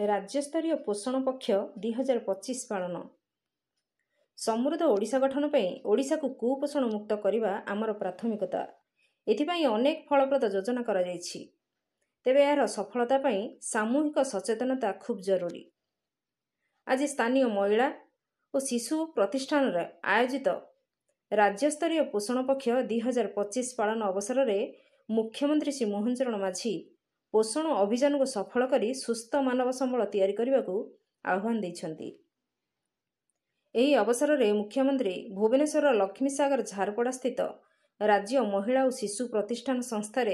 राज्यस्तरीय पोषण पक्ष 2025 पालन। समृद्ध ओडिशा गठन ପାଇଁ ओडिशाକୁ कुपोषण मुक्त କରିବା आमर प्राथमिकता। एथिपाई अनेक फलप्रद योजना कराଯାଇଛି। तेबे यार सफलता ପାଇଁ सामूहिक सचेतनता खूब जरूरी। आज स्थानीय महिला और शिशु प्रतिष्ठान आयोजित राज्यस्तरीय पोषण पक्ष 2025 पालन अवसर में मुख्यमंत्री श्री मोहन चरण माझी पोषण अभियान को सफल करी सुस्थ मानव संबल तैयारी करने को आह्वान देइछन्ति। एही अवसर में मुख्यमंत्री भुवनेश्वर लक्ष्मी सागर झारपड़ा स्थित राज्य महिला और शिशु प्रतिष्ठान संस्थार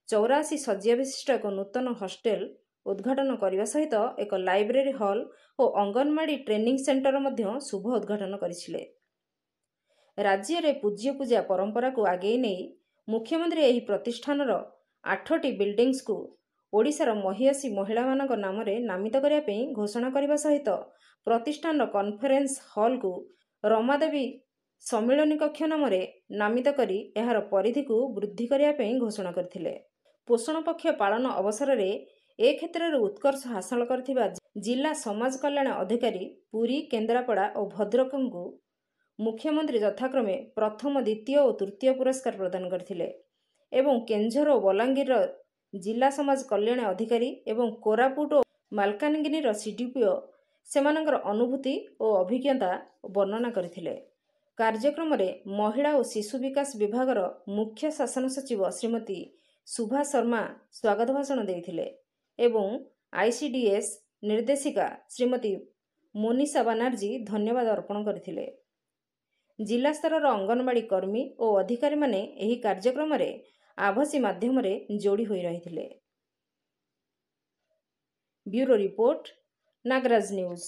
84 शଯ୍या विशिष्ट एक नूतन हॉस्टेल उद्घाटन करने सहित एक लाइब्रेरी हॉल और अंगनवाड़ी ट्रेनिंग सेंटर मध्य शुभ उद्घाटन करथिले। राज्य में पूज्य पूजा परंपरा को आगे नहीं मुख्यमंत्री यही प्रतिष्ठान 8टी बिल्डिंग्स को ओडिशार महियासी महिला मानक नाम नामित करने घोषणा करने सहित प्रतिष्ठान कॉन्फ्रेंस हॉल को रमादेवी सम्मिलनी कक्ष नाम नामित करी यार परिधि को वृद्धि करने घोषणा करथिले। पोषण पक्ष पालन अवसर में ए क्षेत्र में उत्कर्ष हासिल करथिबा जिला समाज कल्याण अधिकारी पुरी, केन्द्रापड़ा और भद्रक को मुख्यमंत्री यथाक्रमे प्रथम, द्वितीय और तृतीय पुरस्कार प्रदान करथिले एवं केंझर और बलांगीर जिला समाज कल्याण अधिकारी एवं कोरापुट और मालकानगिरी सीडीपीओ सेमानंकर अनुभूति और अभिज्ञता वर्णना करथिले। कार्यक्रम में महिला और शिशु विकास विभागर मुख्य शासन सचिव श्रीमती सुभा शर्मा स्वागत भाषण देथिले एवं आईसीडीएस निर्देशिका श्रीमती मोनिशा बनर्जी धन्यवाद अर्पण करथिले। जिला स्तर अंगनवाड़ी कर्मी और अधिकारी माने एही कार्यक्रम में आभासी माध्यम जोड़ी होई रहिथिले। Bureau report, Nagaraj news.